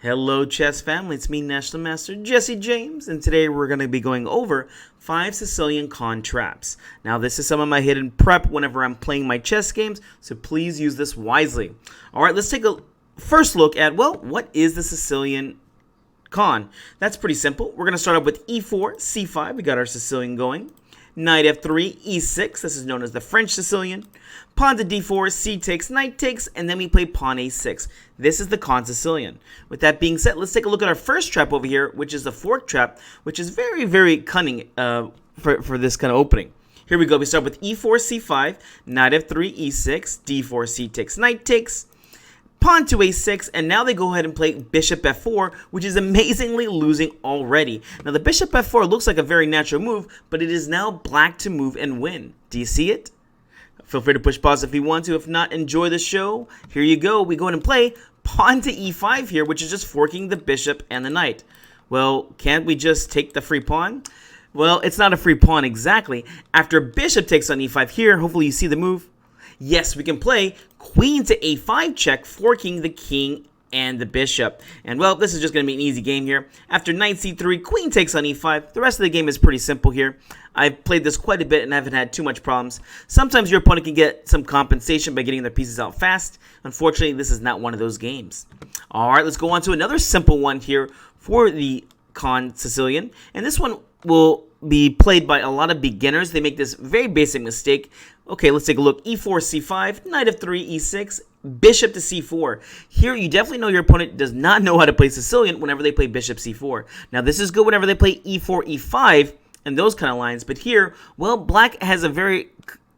Hello chess family, it's me National Master Jesse James, and today we're going to be going over 5 Sicilian Kan traps. Now this is some of my hidden prep whenever I'm playing my chess games, so please use this wisely. Alright, let's take a first look at, well, what is the Sicilian Kan? That's pretty simple. We're going to start off with e4, c5, we got our Sicilian going. Knight f3, e6, this is known as the French Sicilian. Pawn to d4, c takes, knight takes, and then we play pawn a6. This is the Kan Sicilian. With that being said, let's take a look at our first trap over here, which is the fork trap, which is very, very cunning for this kind of opening. Here we go. We start with e4, c5, knight f3, e6, d4, c takes, knight takes, pawn to a6, and now they go ahead and play bishop f4, which is amazingly losing already. Now the bishop f4 looks like a very natural move, but it is now black to move and win. Do you see it? Feel free to push pause if you want to. If not, enjoy the show. Here you go. We go ahead and play pawn to e5 here, which is just forking the bishop and the knight. Well, can't we just take the free pawn? Well, it's not a free pawn exactly. After bishop takes on e5 here, hopefully you see the move. Yes, we can play queen to a5 check, forking the king and the bishop. And well, this is just going to be an easy game here. After knight c3, queen takes on e5. The rest of the game is pretty simple here. I've played this quite a bit and haven't had too much problems. Sometimes your opponent can get some compensation by getting their pieces out fast. Unfortunately, this is not one of those games. Alright, let's go on to another simple one here for the Kan Sicilian. And this one will be played by a lot of beginners. They make this very basic mistake. Okay, let's take a look. e4, c5, knight f3, e6, bishop to c4. Here, you definitely know your opponent does not know how to play Sicilian whenever they play bishop c4. Now, this is good whenever they play e4, e5, and those kind of lines. But here, well, black has a very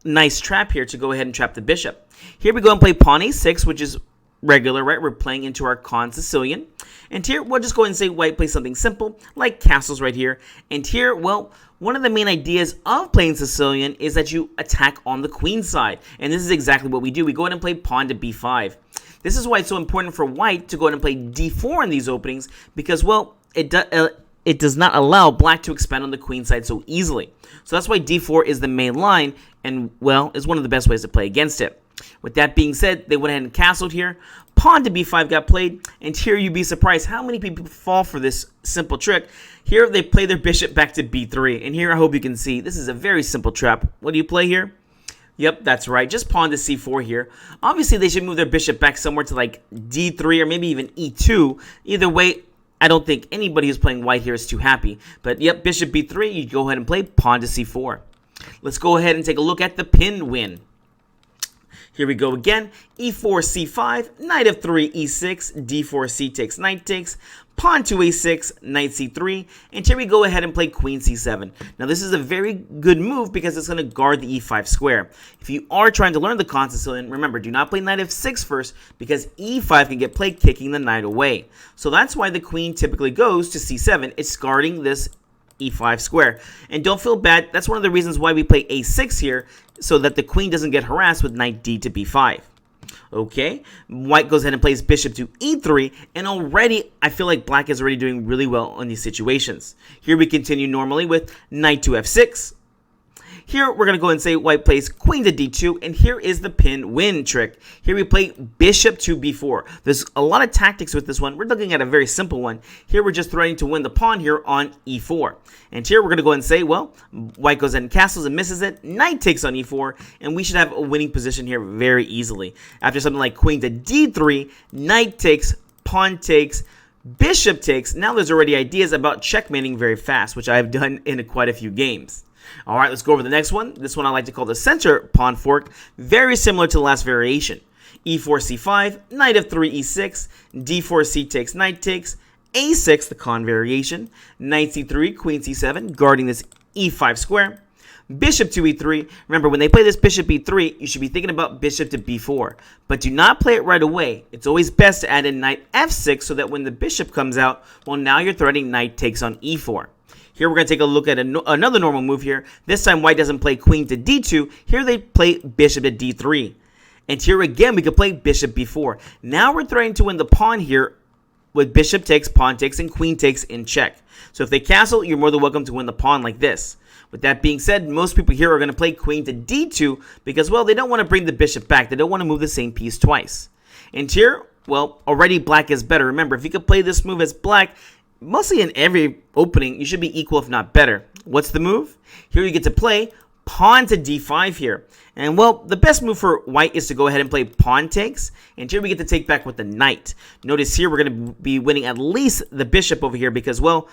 nice trap here to go ahead and trap the bishop. Here we go and play pawn a6, which is regular, right? We're playing into our Kan Sicilian. And here, we'll just go ahead and say white plays something simple, like castles right here. And here, well, one of the main ideas of playing Sicilian is that you attack on the queen side. And this is exactly what we do. We go ahead and play pawn to b5. This is why it's so important for white to go ahead and play d4 in these openings, because, well, it does not allow black to expand on the queen side so easily. So that's why d4 is the main line, and, well, is one of the best ways to play against it. With that being said, they went ahead and castled here. Pawn to b5 got played, and here you'd be surprised how many people fall for this simple trick. Here they play their bishop back to b3, and here I hope you can see this is a very simple trap. What do you play here? Yep, that's right, just pawn to c4 here. Obviously, they should move their bishop back somewhere to like d3 or maybe even e2. Either way, I don't think anybody who's playing white here is too happy. But yep, bishop b3, you go ahead and play pawn to c4. Let's go ahead and take a look at the pin win. Here we go again. e4, c5, knight f3, e6, d4, c takes, knight takes, pawn to a6, knight c3, and here we go ahead and play queen c7. Now this is a very good move because it's going to guard the e5 square. If you are trying to learn the Kan Sicilian, remember, do not play knight f6 first because e5 can get played kicking the knight away. So that's why the queen typically goes to c7. It's guarding this e5 square. And don't feel bad, that's one of the reasons why we play a6 here, so that the queen doesn't get harassed with knight d to b5. Okay, white goes ahead and plays bishop to e3, and already I feel like black is already doing really well in these situations. Here we continue normally with knight to f6. Here we're going to go and say white plays queen to d2, and here is the pin win trick. Here we play bishop to b4. There's a lot of tactics with this one. We're looking at a very simple one. Here we're just threatening to win the pawn here on e4. And here we're going to go and say, well, white goes ahead and castles and misses it. Knight takes on e4, and we should have a winning position here very easily. After something like queen to d3, knight takes, pawn takes, bishop takes. Now there's already ideas about checkmating very fast, which I've done in quite a few games. All right, let's go over the next one. This one I like to call the center pawn fork. Very similar to the last variation. e4, c5, knight f3, e6, d4, c takes, knight takes, a6, the Kan variation, knight c3, queen c7, guarding this e5 square, bishop to e3. Remember, when they play this bishop e3, you should be thinking about bishop to b4. But do not play it right away. It's always best to add in knight f6 so that when the bishop comes out, well, now you're threatening knight takes on e4. Here we're going to take a look at another normal move here. This time white doesn't play queen to d2. Here they play bishop to d3. And here again we could play bishop b4. Now we're threatening to win the pawn here with bishop takes, pawn takes, and queen takes in check. So if they castle, you're more than welcome to win the pawn like this. With that being said, most people here are going to play queen to d2 because, well, they don't want to bring the bishop back. They don't want to move the same piece twice. And here well, already black is better. Remember, if you could play this move as black, mostly in every opening, you should be equal if not better. What's the move? Here you get to play pawn to d5 here. And well, the best move for white is to go ahead and play pawn takes. And here we get to take back with the knight. Notice here we're going to be winning at least the bishop over here because, well,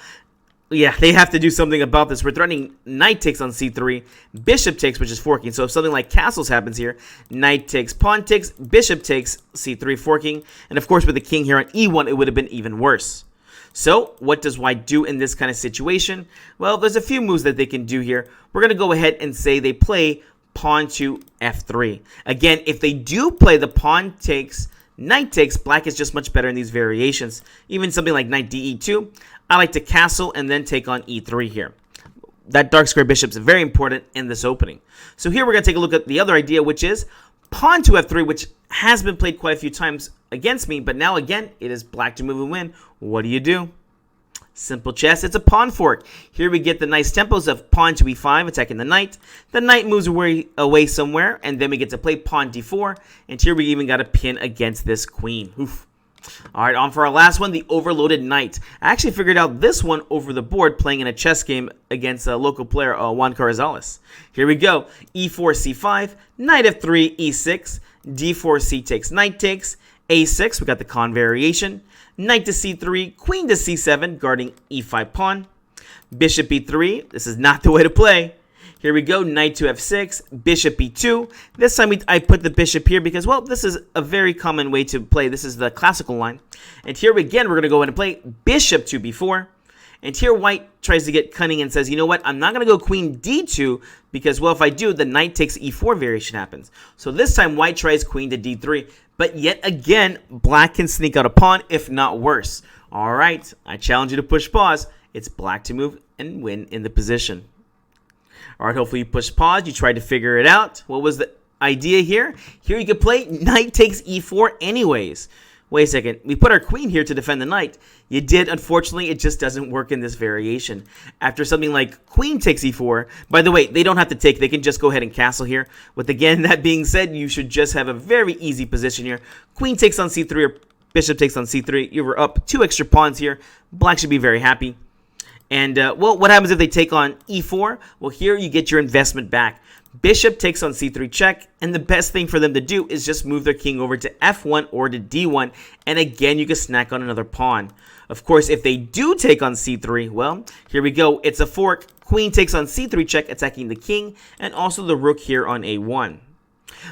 yeah, they have to do something about this. We're threatening knight takes on c3, bishop takes, which is forking. So if something like castles happens here, knight takes, pawn takes, bishop takes, c3 forking. And of course, with the king here on e1, it would have been even worse. So what does white do in this kind of situation? Well, there's a few moves that they can do here. We're going to go ahead and say they play pawn to f3. Again, if they do play the pawn takes, knight takes, black is just much better in these variations. Even something like knight de2, I like to castle and then take on e3 here. That dark square bishop is very important in this opening. So here we're going to take a look at the other idea, which is pawn to f3, which has been played quite a few times against me, but now again, it is black to move and win. What do? Simple chess, it's a pawn fork. Here we get the nice tempos of pawn to e5, attacking the knight. The knight moves away somewhere, and then we get to play pawn d4, and here we even got a pin against this queen. Oof. All right, on for our last one, the overloaded knight. I actually figured out this one over the board playing in a chess game against a local player, Juan Carrizales. Here we go. e4, c5, knight f3, e6, d4, c takes, knight takes, a6, we got the Kan variation, knight to c3, queen to c7, guarding e5 pawn, bishop e3, this is not the way to play. Here we go, knight to f6, bishop e2. This time I put the bishop here because, well, this is a very common way to play. This is the classical line. And here again, we're going to go ahead and play bishop to b4. And here white tries to get cunning and says, you know what, I'm not going to go queen d2 because, well, if I do, the knight takes e4 variation happens. So this time white tries queen to d3. But yet again, black can sneak out a pawn, if not worse. All right, I challenge you to push pause. It's black to move and win in the position. All right, hopefully you push pause. You tried to figure it out. What was the idea here? Here you could play knight takes e4 anyways. Wait a second. We put our queen here to defend the knight. You did. Unfortunately, it just doesn't work in this variation. After something like queen takes e4, by the way, they don't have to take. They can just go ahead and castle here. With, again, that being said, you should just have a very easy position here. Queen takes on c3 or bishop takes on c3. You were up 2 extra pawns here. Black should be very happy. And, well, what happens if they take on e4? Well, here you get your investment back. Bishop takes on c3 check, and the best thing for them to do is just move their king over to f1 or to d1, and again, you can snack on another pawn. Of course, if they do take on c3, well, here we go. It's a fork. Queen takes on c3 check, attacking the king, and also the rook here on a1.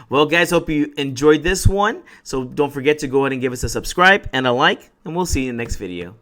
Well, guys, hope you enjoyed this one. So don't forget to go ahead and give us a subscribe and a like, and we'll see you in the next video.